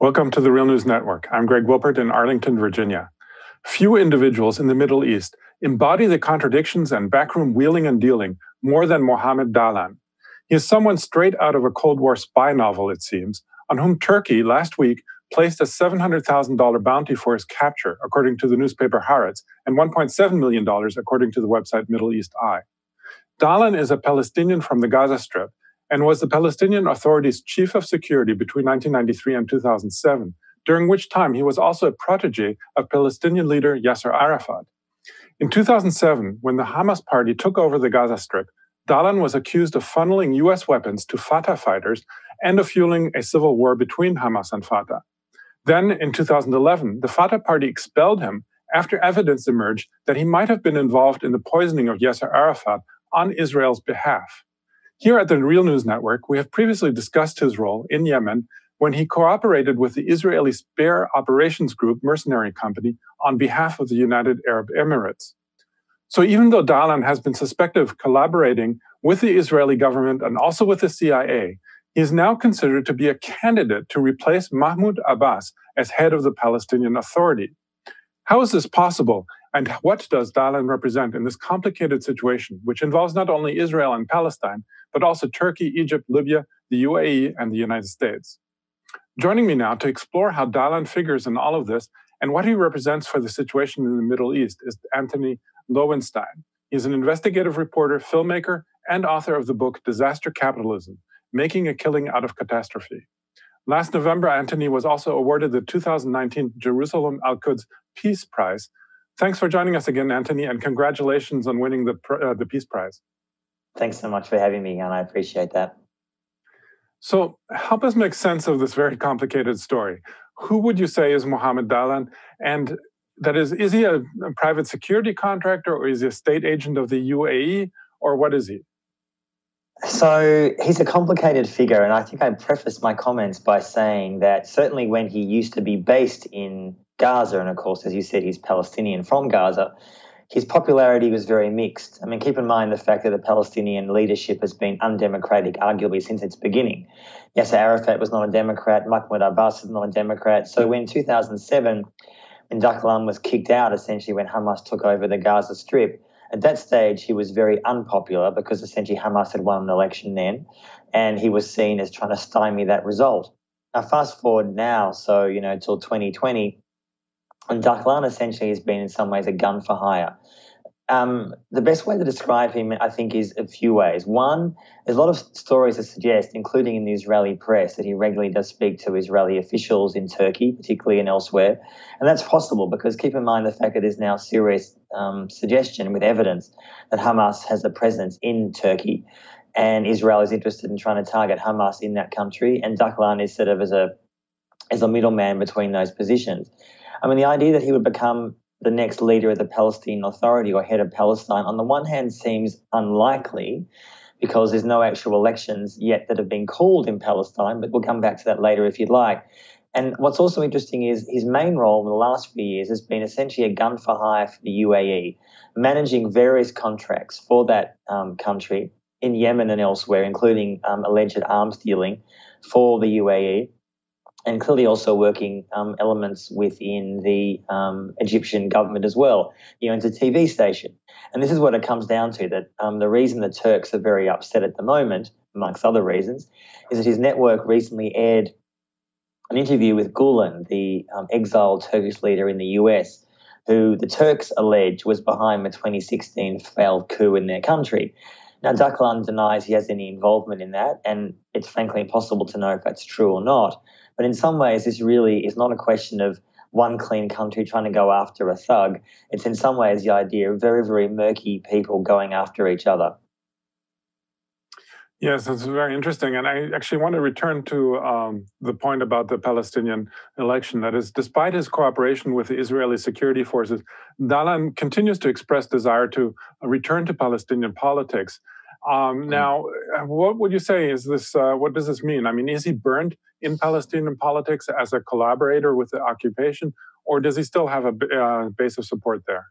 Welcome to the Real News Network. I'm Greg Wilpert in Arlington, Virginia. Few individuals in the Middle East embody the contradictions and backroom wheeling and dealing more than Mohammed Dahlan. He is someone straight out of a Cold War spy novel, it seems, on whom Turkey last week placed a $700,000 bounty for his capture, according to the newspaper Haaretz, and $1.7 million, according to the website Middle East Eye. Dahlan is a Palestinian from the Gaza Strip and was the Palestinian Authority's chief of security between 1993 and 2007, during which time he was also a protege of Palestinian leader Yasser Arafat. In 2007, when the Hamas party took over the Gaza Strip, Dahlan was accused of funneling U.S. weapons to Fatah fighters and of fueling a civil war between Hamas and Fatah. Then, in 2011, the Fatah party expelled him after evidence emerged that he might have been involved in the poisoning of Yasser Arafat on Israel's behalf. Here at the Real News Network, we have previously discussed his role in Yemen when he cooperated with the Israeli Spare Operations Group mercenary company on behalf of the United Arab Emirates. So even though Dahlan has been suspected of collaborating with the Israeli government and also with the CIA, he is now considered to be a candidate to replace Mahmoud Abbas as head of the Palestinian Authority. How is this possible, and what does Dahlan represent in this complicated situation, which involves not only Israel and Palestine, but also Turkey, Egypt, Libya, the UAE, and the United States? Joining me now to explore how Dahlan figures in all of this and what he represents for the situation in the Middle East is Anthony Lowenstein. He's an investigative reporter, filmmaker, and author of the book Disaster Capitalism: Making a Killing Out of Catastrophe. Last November, Anthony was also awarded the 2019 Jerusalem Al-Quds Peace Prize. Thanks for joining us again, Anthony, and congratulations on winning the Peace Prize. Thanks so much for having me, and I appreciate that. So help us make sense of this very complicated story. Who would you say is Mohammed Dahlan? And that is he a private security contractor, or is he a state agent of the UAE, or what is he? So he's a complicated figure, and I think I prefaced my comments by saying that certainly when he used to be based in Gaza, and of course, as you said, he's Palestinian from Gaza, his popularity was very mixed. I mean, keep in mind the fact that the Palestinian leadership has been undemocratic, arguably, since its beginning. Yasser Arafat was not a Democrat. Mahmoud Abbas was not a Democrat. So when 2007, when Dahlan was kicked out, essentially when Hamas took over the Gaza Strip, at that stage, he was very unpopular because essentially Hamas had won an election then, and he was seen as trying to stymie that result. Now, fast forward now, so, till 2020, and Dahlan essentially has been in some ways a gun for hire. The best way to describe him, I think, is a few ways. One, there's a lot of stories that suggest, including in the Israeli press, that he regularly does speak to Israeli officials in Turkey, particularly and elsewhere. And that's possible because keep in mind the fact that there's now serious suggestion with evidence that Hamas has a presence in Turkey, and Israel is interested in trying to target Hamas in that country, and Dahlan is sort of as a middleman between those positions. I mean, the idea that he would become the next leader of the Palestinian Authority or head of Palestine, on the one hand, seems unlikely because there's no actual elections yet that have been called in Palestine, but we'll come back to that later if you'd like. And what's also interesting is his main role in the last few years has been essentially a gun for hire for the UAE, managing various contracts for that country in Yemen and elsewhere, including alleged arms dealing for the UAE. And clearly also working elements within the Egyptian government as well. He owns a TV station. And this is what it comes down to, that the reason the Turks are very upset at the moment, amongst other reasons, is that his network recently aired an interview with Gulen, the exiled Turkish leader in the US, who the Turks allege was behind the 2016 failed coup in their country. Now, Dahlan denies he has any involvement in that, and it's frankly impossible to know if that's true or not. But in some ways, this really is not a question of one clean country trying to go after a thug. It's in some ways the idea of very, very murky people going after each other. Yes, it's very interesting. And I actually want to return to the point about the Palestinian election. That is, despite his cooperation with the Israeli security forces, Dahlan continues to express desire to return to Palestinian politics. Now, what would you say is this? What does this mean? I mean, is he burned in Palestinian politics as a collaborator with the occupation, or does he still have a base of support there?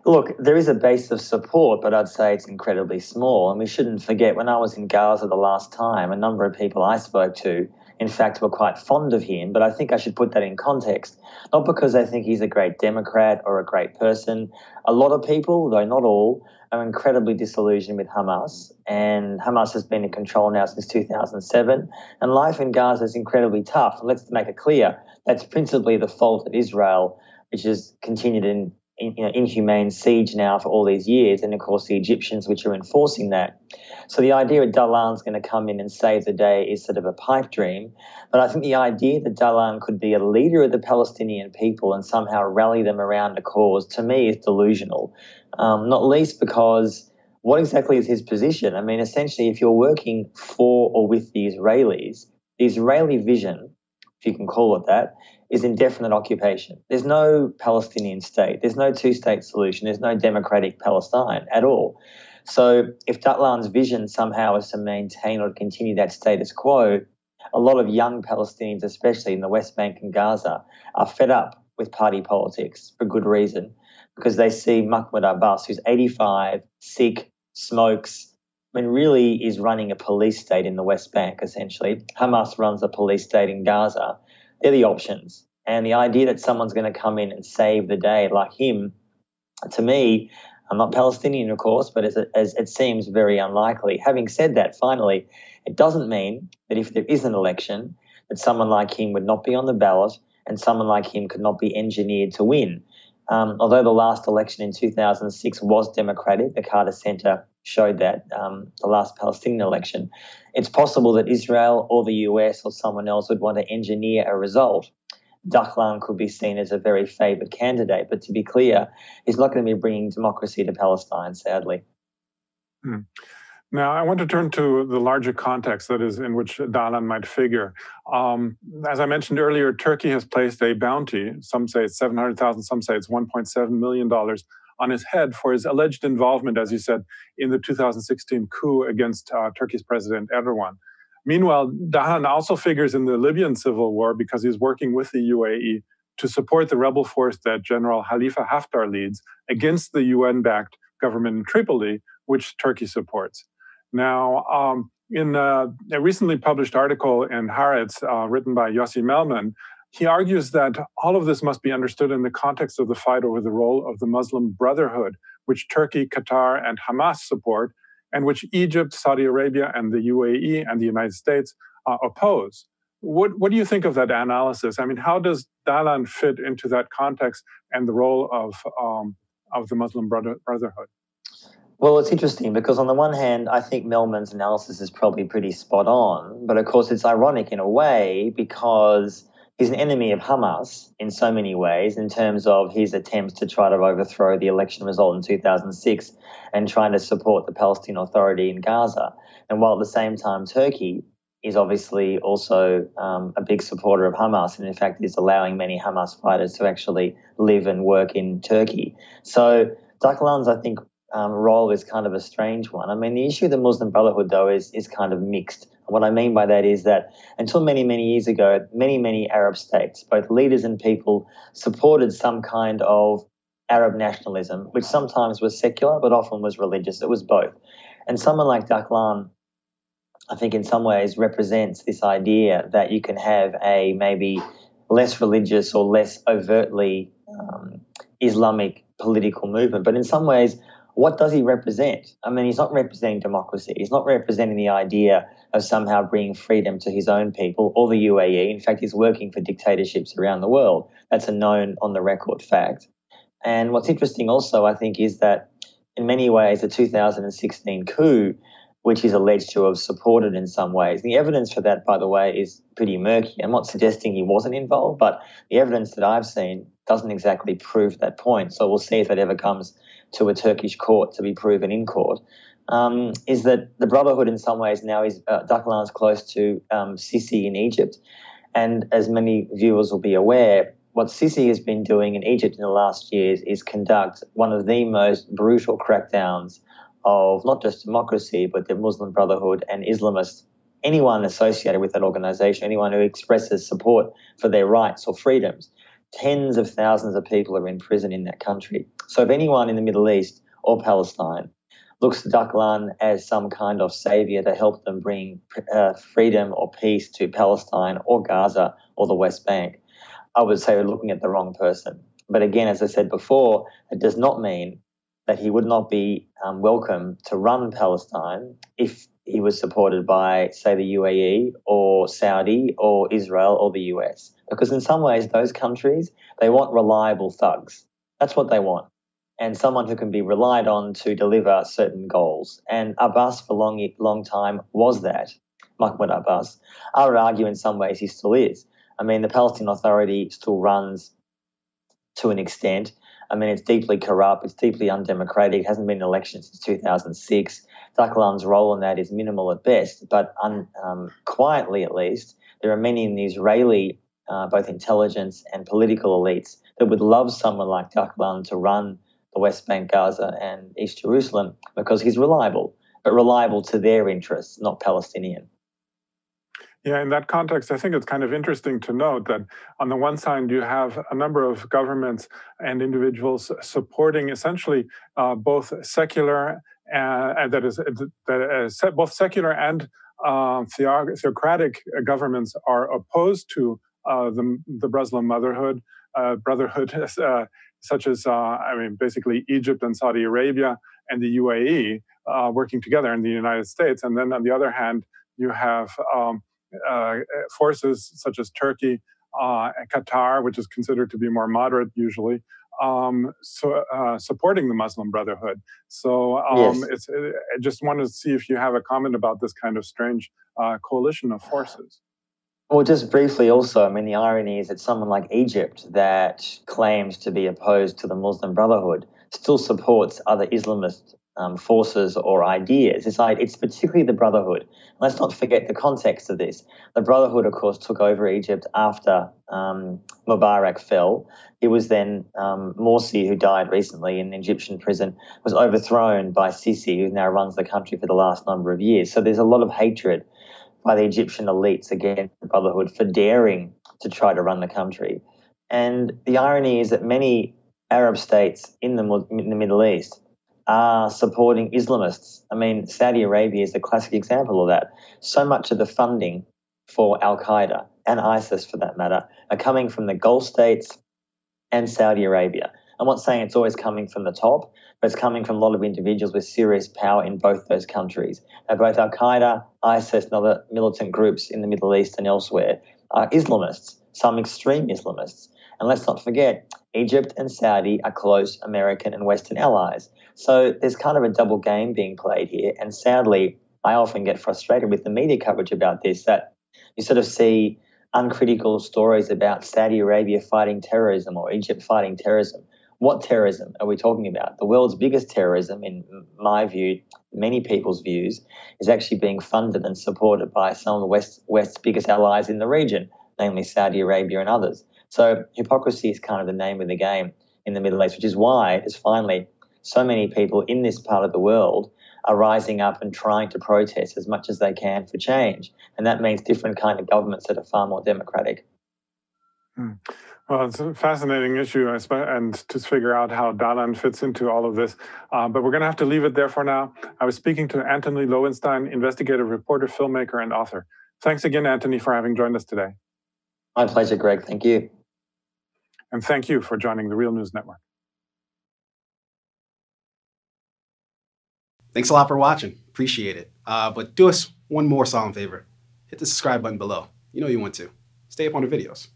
Look, there is a base of support, but I'd say it's incredibly small. And we shouldn't forget, when I was in Gaza the last time, a number of people I spoke to in fact, were quite fond of him. But I think I should put that in context, not because they think he's a great Democrat or a great person. A lot of people, though not all, are incredibly disillusioned with Hamas, and Hamas has been in control now since 2007, and life in Gaza is incredibly tough. And let's make it clear, that's principally the fault of Israel, which has continued in inhumane siege now for all these years, and of course the Egyptians, which are enforcing that. So the idea that Dahlan's going to come in and save the day is sort of a pipe dream. But I think the idea that Dahlan could be a leader of the Palestinian people and somehow rally them around a cause, to me, is delusional. Not least because what exactly is his position? I mean, essentially, if you're working for or with the Israeli vision, if you can call it that, is indefinite occupation. There's no Palestinian state. There's no two-state solution. There's no democratic Palestine at all. So if Dahlan's vision somehow is to maintain or continue that status quo, a lot of young Palestinians, especially in the West Bank and Gaza, are fed up with party politics for good reason, because they see Mahmoud Abbas, who's 85, sick, smokes, really is running a police state in the West Bank, essentially. Hamas runs a police state in Gaza. They're the options. And the idea that someone's going to come in and save the day like him, to me, I'm not Palestinian, of course, but as it seems very unlikely. Having said that, finally, it doesn't mean that if there is an election, that someone like him would not be on the ballot and someone like him could not be engineered to win. Although the last election in 2006 was democratic, the Carter Center showed that, the last Palestinian election, it's possible that Israel or the US or someone else would want to engineer a result. Dahlan could be seen as a very favoured candidate, but to be clear, he's not going to be bringing democracy to Palestine, sadly. Now, I want to turn to the larger context, that is, in which Dahlan might figure. As I mentioned earlier, Turkey has placed a bounty, some say it's 700,000, some say it's $1.7 million, on his head for his alleged involvement, as you said, in the 2016 coup against Turkey's President Erdogan. Meanwhile, Dahlan also figures in the Libyan civil war because he's working with the UAE to support the rebel force that General Khalifa Haftar leads against the UN-backed government in Tripoli, which Turkey supports. Now, in a recently published article in Haaretz, written by Yossi Melman, he argues that all of this must be understood in the context of the fight over the role of the Muslim Brotherhood, which Turkey, Qatar, and Hamas support, and which Egypt, Saudi Arabia, and the UAE and the United States oppose. What do you think of that analysis? I mean, how does Dahlan fit into that context and the role of the Muslim Brotherhood? Well, it's interesting because on the one hand, I think Melman's analysis is probably pretty spot on, but of course it's ironic in a way because he's an enemy of Hamas in so many ways in terms of his attempts to try to overthrow the election result in 2006 and trying to support the Palestinian Authority in Gaza. And while at the same time Turkey is obviously also a big supporter of Hamas and in fact is allowing many Hamas fighters to actually live and work in Turkey. So Dahlan's, I think, role is kind of a strange one. I mean, the issue of the Muslim Brotherhood, though, is kind of mixed. What I mean by that is that until many, many years ago, many Arab states, both leaders and people, supported some kind of Arab nationalism, which sometimes was secular, but often was religious. It was both. And someone like Dahlan, I think in some ways represents this idea that you can have a maybe less religious or less overtly Islamic political movement. But in some ways, what does he represent? I mean, he's not representing democracy. He's not representing the idea of somehow bringing freedom to his own people or the UAE. In fact, he's working for dictatorships around the world. That's a known on-the-record fact. And what's interesting also, I think, is that in many ways, the 2016 coup, which he's alleged to have supported in some ways, the evidence for that, by the way, is pretty murky. I'm not suggesting he wasn't involved, but the evidence that I've seen doesn't exactly prove that point. So we'll see if it ever comes to a Turkish court to be proven in court, is that the Brotherhood in some ways now is Dahlan's close to Sisi in Egypt. And as many viewers will be aware, what Sisi has been doing in Egypt in the last years is conduct one of the most brutal crackdowns of not just democracy, but the Muslim Brotherhood and Islamists, anyone associated with that organization, anyone who expresses support for their rights or freedoms. Tens of thousands of people are in prison in that country. So if anyone in the Middle East or Palestine looks to Dahlan as some kind of savior to help them bring freedom or peace to Palestine or Gaza or the West Bank, I would say we're looking at the wrong person. But again, as I said before, it does not mean that he would not be welcome to run Palestine if he was supported by, say, the UAE or Saudi or Israel or the US. Because in some ways, those countries, they want reliable thugs. That's what they want. And someone who can be relied on to deliver certain goals. And Abbas, for a long time, was that. Mahmoud Abbas. I would argue in some ways he still is. I mean, the Palestinian Authority still runs to an extent. I mean, it's deeply corrupt. It's deeply undemocratic. It hasn't been an election since 2006. Dahlan's role in that is minimal at best, but quietly at least, there are many in the Israeli, both intelligence and political elites, that would love someone like Dahlan to run the West Bank, Gaza, and East Jerusalem because he's reliable, but reliable to their interests, not Palestinian. Yeah, in that context, I think it's kind of interesting to note that on the one side, you have a number of governments and individuals supporting essentially both secular, both secular and theocratic governments are opposed to the Muslim brotherhood, such as basically Egypt and Saudi Arabia and the UAE working together in the United States, and then on the other hand, you have forces such as Turkey, Qatar, which is considered to be more moderate usually, supporting the Muslim Brotherhood. So Yes. I just wanted to see if you have a comment about this kind of strange coalition of forces. Well, just briefly also, I mean, the irony is that someone like Egypt that claims to be opposed to the Muslim Brotherhood still supports other Islamist forces or ideas. It's particularly the Brotherhood. Let's not forget the context of this. The Brotherhood, of course, took over Egypt after Mubarak fell. It was then Morsi, who died recently in an Egyptian prison, was overthrown by Sisi, who now runs the country for the last number of years. So there's a lot of hatred by the Egyptian elites against the Brotherhood for daring to try to run the country. And the irony is that many Arab states in the Middle East are supporting Islamists. I mean, Saudi Arabia is a classic example of that. So much of the funding for Al-Qaeda and ISIS, for that matter, are coming from the Gulf states and Saudi Arabia. I'm not saying it's always coming from the top, but it's coming from a lot of individuals with serious power in both those countries. Both Al-Qaeda, ISIS, and other militant groups in the Middle East and elsewhere are Islamists, some extreme Islamists. And let's not forget, Egypt and Saudi are close American and Western allies. So there's kind of a double game being played here. And sadly, I often get frustrated with the media coverage about this, that you sort of see uncritical stories about Saudi Arabia fighting terrorism or Egypt fighting terrorism. What terrorism are we talking about? The world's biggest terrorism, in my view, many people's views, is actually being funded and supported by some of the West's biggest allies in the region, namely Saudi Arabia and others. So hypocrisy is kind of the name of the game in the Middle East, which is why there's finally so many people in this part of the world are rising up and trying to protest as much as they can for change. And that means different kind of governments that are far more democratic. Well, it's a fascinating issue, and to figure out how Dahlan fits into all of this. But we're going to have to leave it there for now. I was speaking to Anthony Lowenstein, investigative reporter, filmmaker, and author. Thanks again, Anthony, for having joined us today. My pleasure, Greg. Thank you. And thank you for joining the Real News Network. Thanks a lot for watching. Appreciate it. But do us one more solemn favor. Hit the subscribe button below. You know you want to. Stay up on the videos.